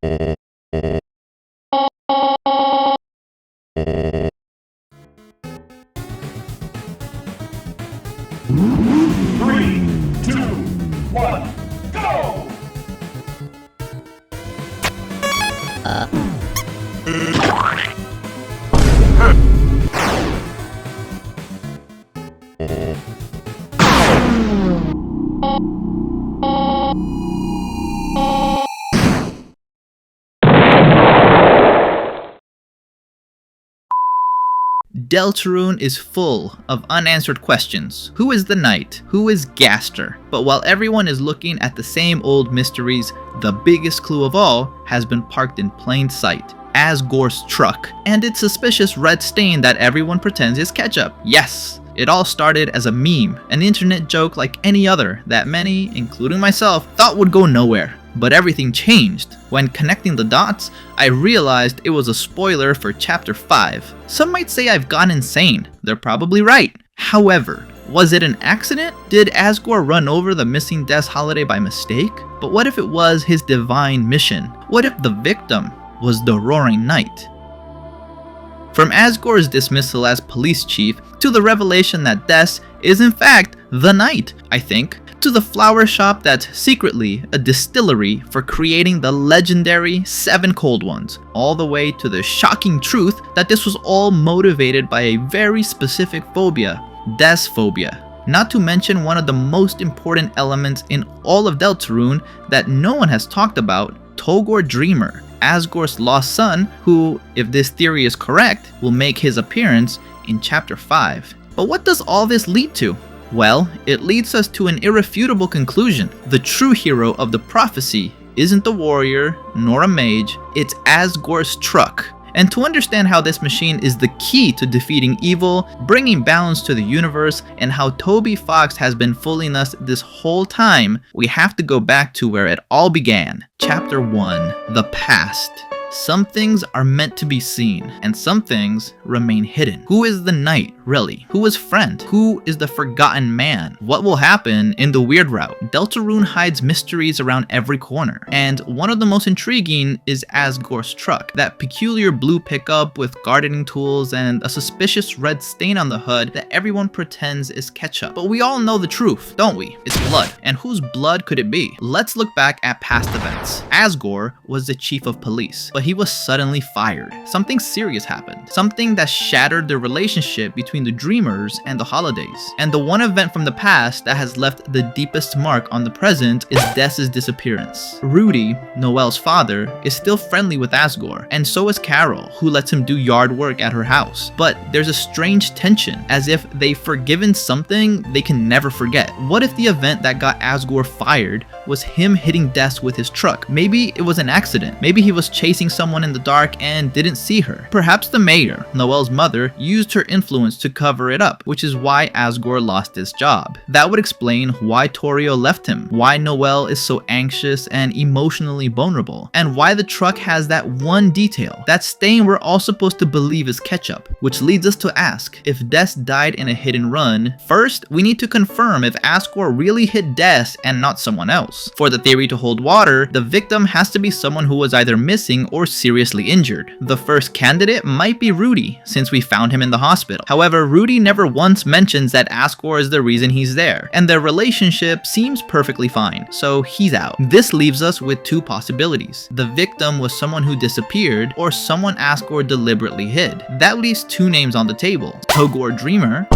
Three, two, one, go! Deltarune is full of unanswered questions. Who is the knight? Who is Gaster? But while everyone is looking at the same old mysteries, the biggest clue of all has been parked in plain sight. Asgore's truck, and its suspicious red stain that everyone pretends is ketchup. Yes! It all started as a meme, an internet joke like any other that many, including myself, thought would go nowhere. But everything changed. When connecting the dots, I realized it was a spoiler for Chapter 5. Some might say I've gone insane. They're probably right. However, was it an accident? Did Asgore run over the missing Des Holiday by mistake? But what if it was his divine mission? What if the victim was the Roaring Knight? From Asgore's dismissal as police chief to the revelation that Des is in fact the Knight, I think, to the flower shop that's secretly a distillery for creating the legendary 7 Cold Ones, all the way to the shocking truth that this was all motivated by a very specific phobia, Desphobia. Not to mention one of the most important elements in all of Deltarune that no one has talked about, Togor Dreamer, Asgore's lost son, who, if this theory is correct, will make his appearance in Chapter 5. But what does all this lead to? Well, it leads us to an irrefutable conclusion. The true hero of the prophecy isn't the warrior, nor a mage, it's Asgore's truck. And to understand how this machine is the key to defeating evil, bringing balance to the universe, and how Toby Fox has been fooling us this whole time, we have to go back to where it all began. Chapter 1, The Past. Some things are meant to be seen, and some things remain hidden. Who is the knight, really? Who is friend? Who is the forgotten man? What will happen in the weird route? Deltarune hides mysteries around every corner, and one of the most intriguing is Asgore's truck, that peculiar blue pickup with gardening tools and a suspicious red stain on the hood that everyone pretends is ketchup. But we all know the truth, don't we? It's blood. And whose blood could it be? Let's look back at past events. Asgore was the chief of police, but he was suddenly fired. Something serious happened. Something that shattered the relationship between the Dreamers and the Holidays. And the one event from the past that has left the deepest mark on the present is Des's disappearance. Rudy, Noelle's father, is still friendly with Asgore, and so is Carol, who lets him do yard work at her house. But there's a strange tension, as if they've forgiven something they can never forget. What if the event that got Asgore fired was him hitting Des with his truck? Maybe it was an accident. Maybe he was chasing someone in the dark and didn't see her. Perhaps the mayor, Noelle's mother, used her influence to cover it up, which is why Asgore lost his job. That would explain why Torio left him, why Noelle is so anxious and emotionally vulnerable, and why the truck has that one detail, that stain we're all supposed to believe is ketchup. Which leads us to ask, if Des died in a hit and run, first we need to confirm if Asgore really hit Des and not someone else. For the theory to hold water, the victim has to be someone who was either missing or seriously injured. The first candidate might be Rudy, since we found him in the hospital. However, Rudy never once mentions that Asgore is the reason he's there, and their relationship seems perfectly fine, so he's out. This leaves us with two possibilities. The victim was someone who disappeared, or someone Asgore deliberately hid. That leaves two names on the table, Togor Dreamer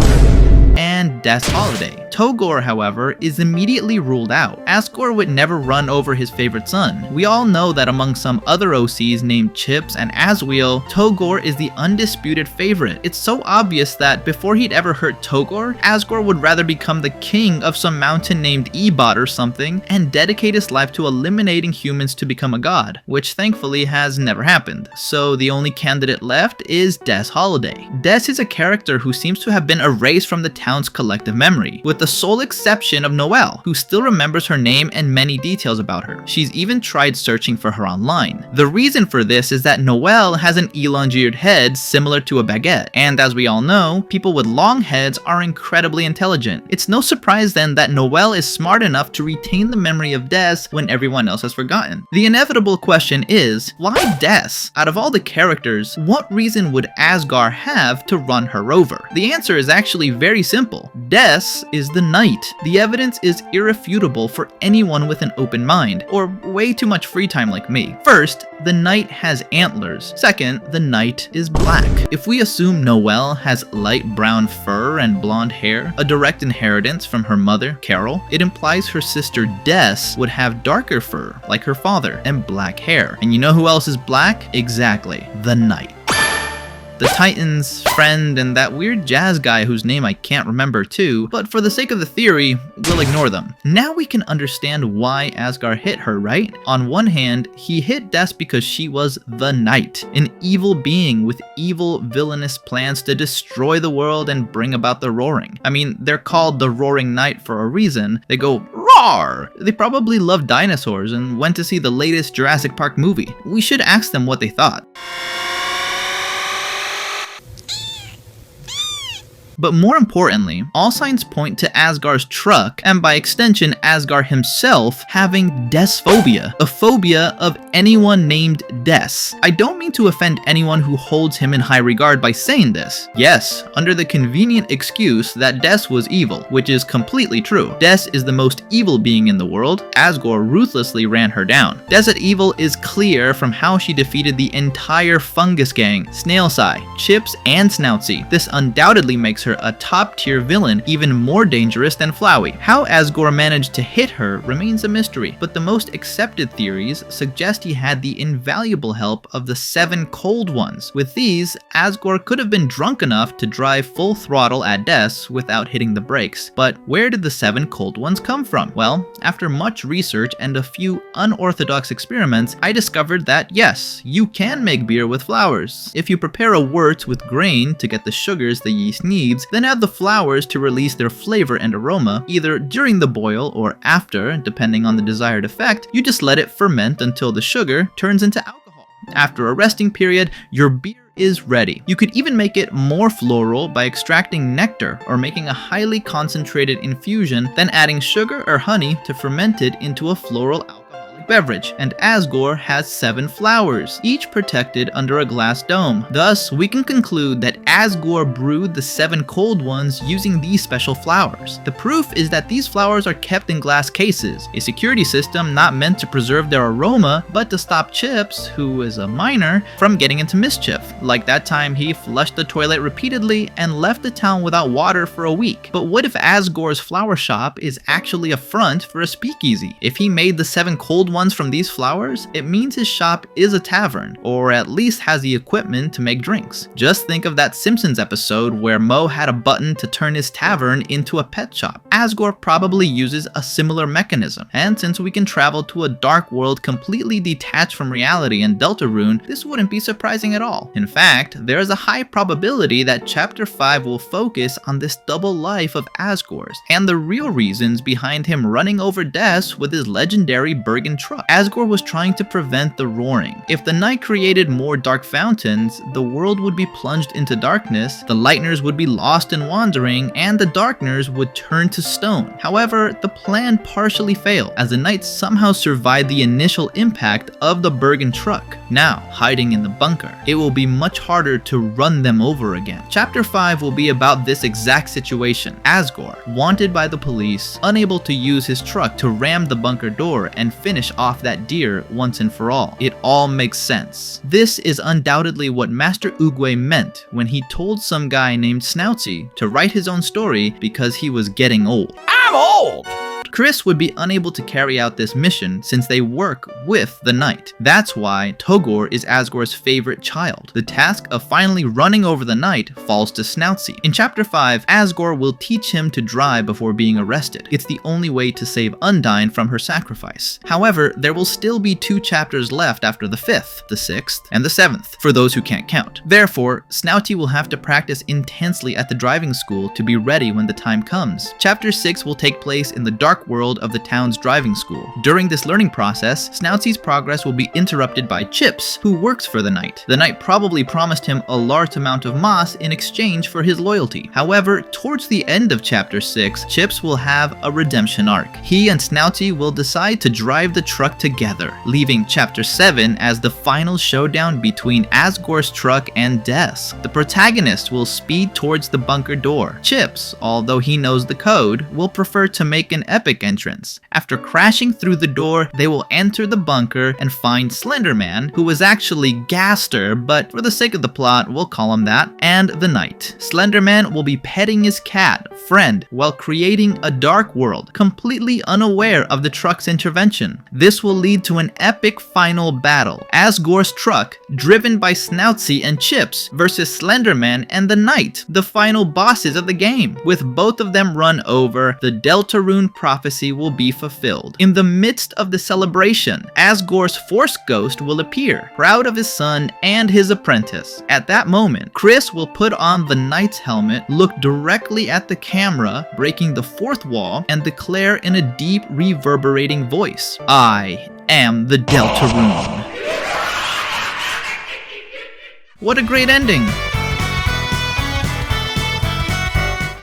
and Des Holiday. Togor, however, is immediately ruled out. Asgore would never run over his favorite son. We all know that among some other OCs named Chips and Asweel, Togor is the undisputed favorite. It's so obvious that before he'd ever hurt Togor, Asgore would rather become the king of some mountain named Ebot or something and dedicate his life to eliminating humans to become a god, which thankfully has never happened. So the only candidate left is Des Holiday. Des is a character who seems to have been erased from the town's collective memory, with the sole exception of Noelle, who still remembers her name and many details about her. She's even tried searching for her online. The reason for this is that Noelle has an elongated head similar to a baguette, and as we all know, people with long heads are incredibly intelligent. It's no surprise then that Noelle is smart enough to retain the memory of Des when everyone else has forgotten. The inevitable question is, why Des? Out of all the characters, what reason would Asgore have to run her over? The answer is actually very simple. Des is the knight. The evidence is irrefutable for anyone with an open mind, or way too much free time like me. First, the knight has antlers. Second, the knight is black. If we assume Noelle has light brown fur and blonde hair, a direct inheritance from her mother, Carol, it implies her sister Des would have darker fur, like her father, and black hair. And you know who else is black? Exactly, the knight. The Titan's friend and that weird jazz guy whose name I can't remember too, but for the sake of the theory, we'll ignore them. Now we can understand why Asgore hit her, right? On one hand, he hit Des because she was the knight, an evil being with evil villainous plans to destroy the world and bring about the roaring. I mean, they're called the Roaring Knight for a reason. They go roar! They probably love dinosaurs and went to see the latest Jurassic Park movie. We should ask them what they thought. But more importantly, all signs point to Asgore's truck, and by extension Asgore himself, having Desphobia, a phobia of anyone named Des. I don't mean to offend anyone who holds him in high regard by saying this. Yes, under the convenient excuse that Des was evil, which is completely true. Des is the most evil being in the world. Asgore ruthlessly ran her down. Desert evil is clear from how she defeated the entire fungus gang, Snailseye, Chips, and Snoutsy. This undoubtedly makes her a top-tier villain, even more dangerous than Flowey. How Asgore managed to hit her remains a mystery, but the most accepted theories suggest he had the invaluable help of the 7 cold ones. With these, Asgore could have been drunk enough to drive full throttle at Des without hitting the brakes. But where did the 7 cold ones come from? Well, after much research and a few unorthodox experiments, I discovered that yes, you can make beer with flowers. If you prepare a wort with grain to get the sugars the yeast needs, then add the flowers to release their flavor and aroma, either during the boil or after, depending on the desired effect. You just let it ferment until the sugar turns into alcohol. After a resting period, your beer is ready. You could even make it more floral by extracting nectar or making a highly concentrated infusion, then adding sugar or honey to ferment it into a floral alcoholic beverage. And Asgore has 7 flowers, each protected under a glass dome. Thus, we can conclude that Asgore brewed the 7 cold ones using these special flowers. The proof is that these flowers are kept in glass cases, a security system not meant to preserve their aroma, but to stop Chips, who is a minor, from getting into mischief, like that time he flushed the toilet repeatedly and left the town without water for a week. But what if Asgore's flower shop is actually a front for a speakeasy? If he made the 7 cold ones from these flowers, it means his shop is a tavern, or at least has the equipment to make drinks. Just think of that Simpsons episode where Moe had a button to turn his tavern into a pet shop. Asgore probably uses a similar mechanism, and since we can travel to a dark world completely detached from reality in Deltarune, this wouldn't be surprising at all. In fact, there is a high probability that Chapter 5 will focus on this double life of Asgore's, and the real reasons behind him running over Des with his legendary Bergen truck. Asgore was trying to prevent the roaring. If the night created more dark fountains, the world would be plunged into darkness, the Lightners would be lost in wandering, and the Darkners would turn to stone. However, the plan partially failed, as the Knights somehow survived the initial impact of the Bergen truck. Now, hiding in the bunker, it will be much harder to run them over again. Chapter 5 will be about this exact situation. Asgore, wanted by the police, unable to use his truck to ram the bunker door and finish off that deer once and for all. It all makes sense. This is undoubtedly what Master Oogway meant when he told some guy named Snoutsy to write his own story because he was getting old. I'm old! Chris would be unable to carry out this mission since they work with the Knight. That's why Togor is Asgore's favorite child. The task of finally running over the Knight falls to Snoutsy. In Chapter 5, Asgore will teach him to drive before being arrested. It's the only way to save Undyne from her sacrifice. However, there will still be 2 chapters left after the 5th, the 6th, and the 7th, for those who can't count. Therefore, Snouty will have to practice intensely at the driving school to be ready when the time comes. Chapter 6 will take place in the dark world of the town's driving school. During this learning process, Snoutsy's progress will be interrupted by Chips, who works for the Knight. The Knight probably promised him a large amount of moss in exchange for his loyalty. However, towards the end of Chapter 6, Chips will have a redemption arc. He and Snouty will decide to drive the truck together, leaving Chapter 7 as the final showdown between Asgore's truck and Des. The protagonist will speed towards the bunker door. Chips, although he knows the code, will prefer to make an epic entrance. After crashing through the door, they will enter the bunker and find Slenderman, who is actually Gaster, but for the sake of the plot, we'll call him that, and the Knight. Slenderman will be petting his cat, Friend, while creating a dark world, completely unaware of the truck's intervention. This will lead to an epic final battle. Asgore's truck, driven by Snoutsy and Chips, versus Slenderman and the Knight, the final bosses of the game. With both of them run over, the Deltarune prophecy will be fulfilled. In the midst of the celebration, Asgore's Force Ghost will appear, proud of his son and his apprentice. At that moment, Chris will put on the Knight's helmet, look directly at the camera, breaking the 4th wall, and declare in a deep, reverberating voice, "I am the Deltarune." What a great ending!